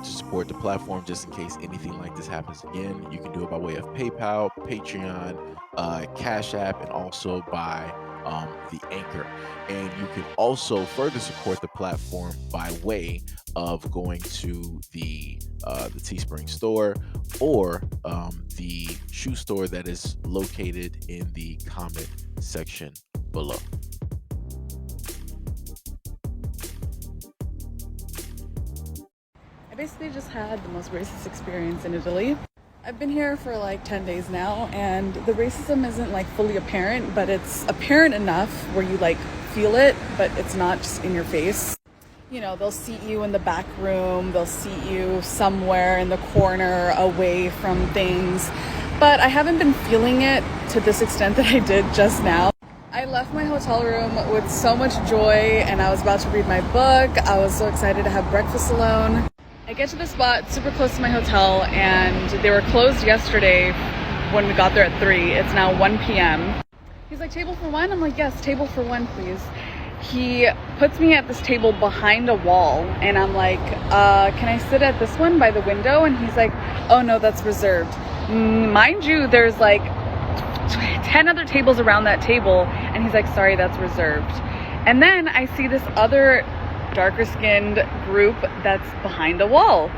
want to support the platform just in case anything like this happens again, you can do it by way of PayPal, Patreon, Cash App, and also by the Anchor. And you can also further support the platform by way of going to the Teespring store or the shoe store that is located in the comment section below. I basically just had the most racist experience in Italy. I've been here for like 10 days now, and the racism isn't like fully apparent, but it's apparent enough where you like feel it, but it's not just in your face. You know, they'll seat you in the back room, they'll seat you somewhere in the corner away from things, but I haven't been feeling it to this extent that I did just now. I left my hotel room with so much joy, and I was about to read my book. I was so excited to have breakfast alone. I get to the spot super close to my hotel, and they were closed yesterday when we got there at 3. It's now 1 p.m. He's like, table for one? I'm like, yes, table for one, please. He puts me at this table behind a wall, and I'm like, can I sit at this one by the window? And he's like, oh no, that's reserved. Mind you, there's like 10 other tables around that table, and he's like, sorry, that's reserved. And then I see this other darker skinned group that's behind a wall,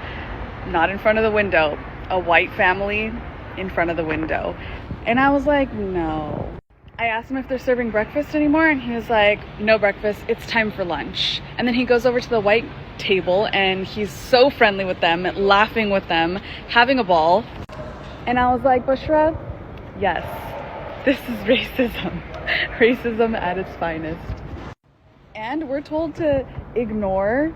not in front of the window, a white family in front of the window. And I was like, no. I asked him if they're serving breakfast anymore, and he was like, no breakfast, it's time for lunch. And then he goes over to the white table, and he's so friendly with them, laughing with them, having a ball. And I was like, Bushra, yes, this is racism. Racism at its finest. And we're told to ignore,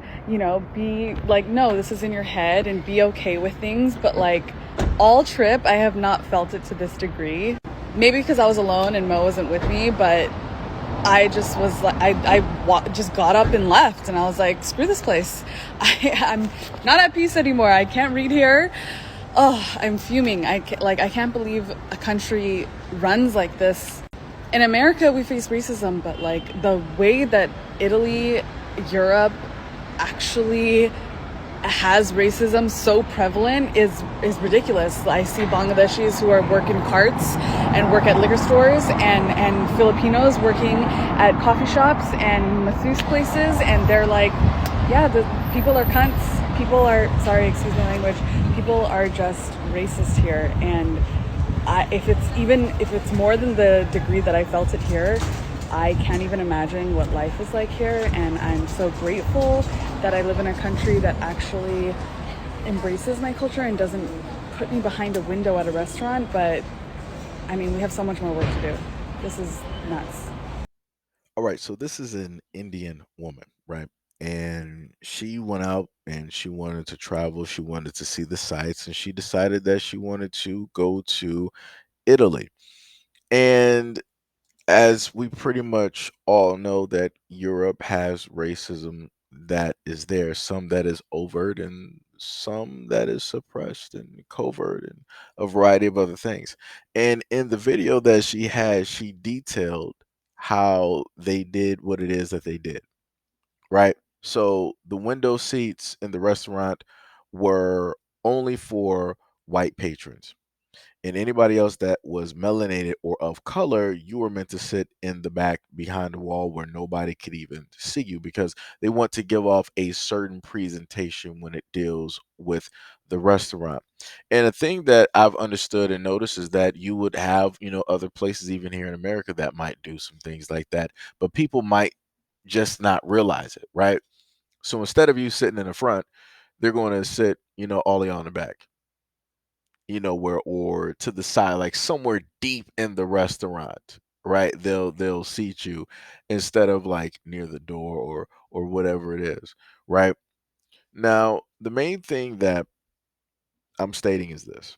be like, no, this is in your head, and be okay with things. But like all trip, I have not felt it to this degree. Maybe because I was alone and Mo wasn't with me, but I just was like, just got up and left, and I was like, screw this place. I'm not at peace anymore. I can't read here. Oh, I'm fuming. I can't believe a country runs like this. In America, we face racism, but like the way that Italy, Europe actually has racism so prevalent is ridiculous. I see Bangladeshis who are working carts and work at liquor stores, and Filipinos working at coffee shops and masseuse places, and they're like, yeah, the people are cunts. People are, sorry, excuse my language, people are just racist here. And if it's more than the degree that I felt it here, I can't even imagine what life is like here. And I'm so grateful that I live in a country that actually embraces my culture and doesn't put me behind a window at a restaurant. But I mean, we have so much more work to do. This is nuts. All right, so this is an Indian woman, right? And she went out and she wanted to travel, she wanted to see the sights, and she decided that she wanted to go to Italy. And as we pretty much all know that Europe has racism that is there, some that is overt and some that is suppressed and covert and a variety of other things. And in the video that she had, she detailed how they did what it is that they did, right? So the window seats in the restaurant were only for white patrons, and anybody else that was melanated or of color, you were meant to sit in the back behind the wall where nobody could even see you, because they want to give off a certain presentation when it deals with the restaurant. And a thing that I've understood and noticed is that you would have, other places even here in America that might do some things like that, but people might just not realize it, right? So instead of you sitting in the front, they're going to sit, all the way on the back, where, or to the side, like somewhere deep in the restaurant, right? They'll seat you instead of like near the door or whatever it is, right? Now, the main thing that I'm stating is this.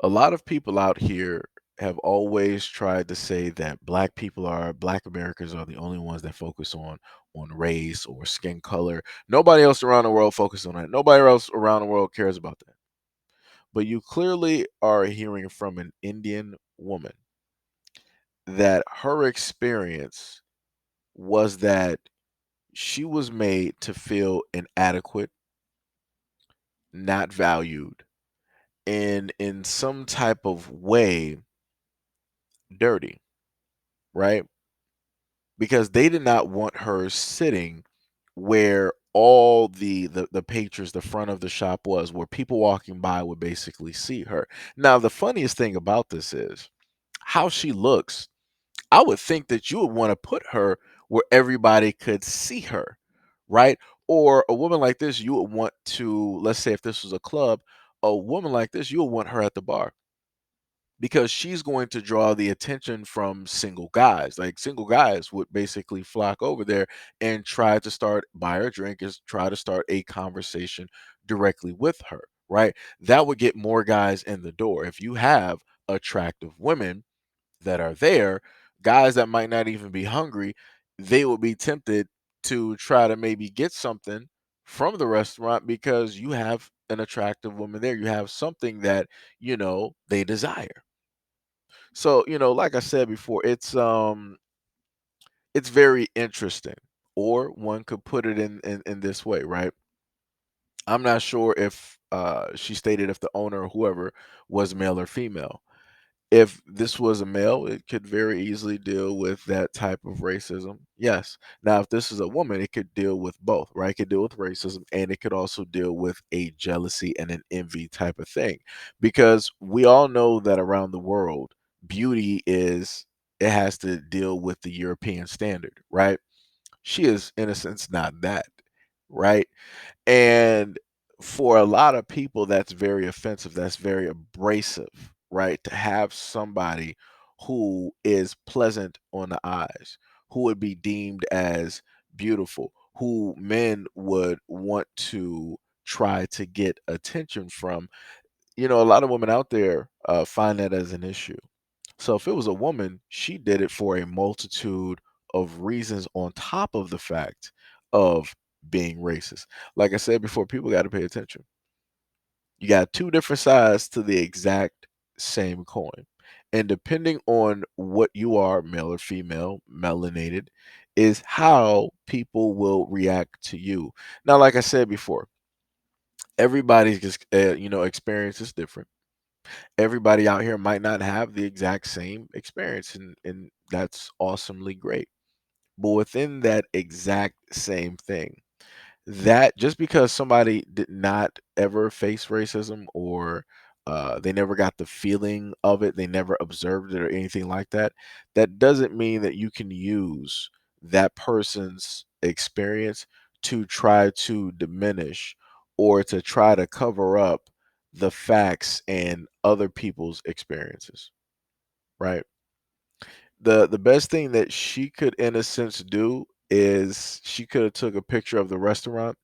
A lot of people out here have always tried to say that black Americans are the only ones that focus on race or skin color. Nobody else around the world focuses on that. Nobody else around the world cares about that. But you clearly are hearing from an Indian woman that her experience was that she was made to feel inadequate not valued, and in some type of way dirty, right? Because they did not want her sitting where all the patrons, the front of the shop was, where people walking by would basically see her. Now, the funniest thing about this is how she looks. I would think that you would want to put her where everybody could see her, right? Or a woman like this, you would want to, let's say if this was a club, a woman like this, you would want her at the bar because she's going to draw the attention from single guys. Like single guys would basically flock over there and try to start buy her a drink, is try to start a conversation directly with her, right? That would get more guys in the door. If you have attractive women that are there, guys that might not even be hungry, they will be tempted to try to maybe get something from the restaurant because you have an attractive woman there. You have something that, they desire. So, like I said before, it's very interesting. Or one could put it in this way, right? I'm not sure if she stated if the owner or whoever was male or female. If this was a male, it could very easily deal with that type of racism. Yes. Now, if this is a woman, it could deal with both, right? It could deal with racism and it could also deal with a jealousy and an envy type of thing. Because we all know that around the world, beauty it has to deal with the European standard, right? She is, in a sense, not that, right? And for a lot of people, that's very offensive. That's very abrasive, right? To have somebody who is pleasant on the eyes, who would be deemed as beautiful, who men would want to try to get attention from. A lot of women out there find that as an issue. So if it was a woman, she did it for a multitude of reasons on top of the fact of being racist. Like I said before, people got to pay attention. You got two different sides to the exact same coin. And depending on what you are, male or female, melanated, is how people will react to you. Now, like I said before, everybody's just, experience is different. Everybody out here might not have the exact same experience, and that's awesomely great. But within that exact same thing, that just because somebody did not ever face racism or they never got the feeling of it, they never observed it or anything like that, that doesn't mean that you can use that person's experience to try to diminish or to try to cover up the facts and other people's experiences, right? The best thing that she could in a sense do is she could have took a picture of the restaurant,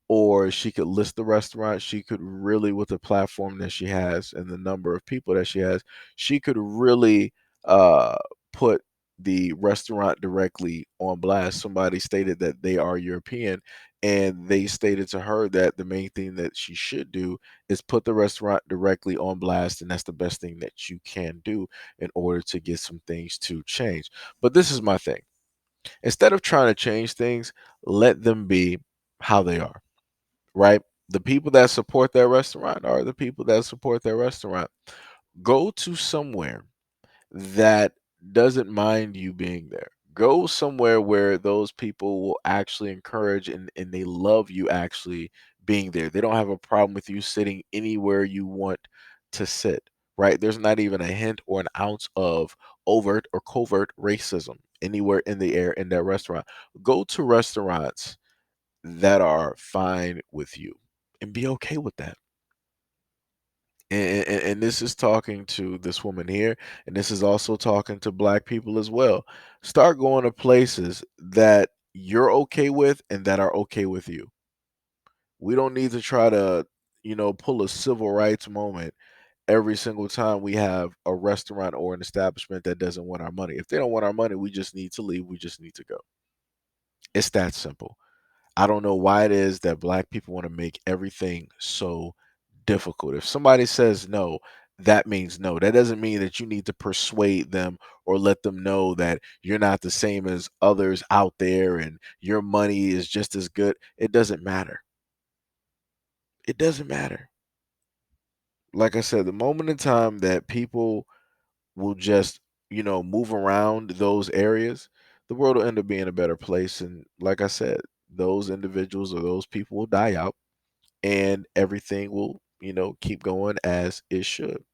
or she could list the restaurant. She could really, with the platform that she has and the number of people that she has, she could really uh, put the restaurant directly on blast. Somebody stated that they are European, and they stated to her that the main thing that she should do is put the restaurant directly on blast, and that's the best thing that you can do in order to get some things to change. But this is my thing. Instead of trying to change things, let them be how they are, right? The people that support that restaurant are the people that support that restaurant. Go to somewhere that doesn't mind you being there. Go somewhere where those people will actually encourage and they love you actually being there. They don't have a problem with you sitting anywhere you want to sit, right? There's not even a hint or an ounce of overt or covert racism anywhere in the air in that restaurant. Go to restaurants that are fine with you and be okay with that. And this is talking to this woman here, and this is also talking to black people as well. Start going to places that you're okay with and that are okay with you. We don't need to try to, pull a civil rights moment every single time we have a restaurant or an establishment that doesn't want our money. If they don't want our money, we just need to leave. We just need to go. It's that simple. I don't know why it is that black people want to make everything so difficult. If somebody says no, that means no. That doesn't mean that you need to persuade them or let them know that you're not the same as others out there and your money is just as good. It doesn't matter. It doesn't matter. Like I said, the moment in time that people will just, move around those areas, the world will end up being a better place. And like I said, those individuals or those people will die out and everything will, keep going as it should.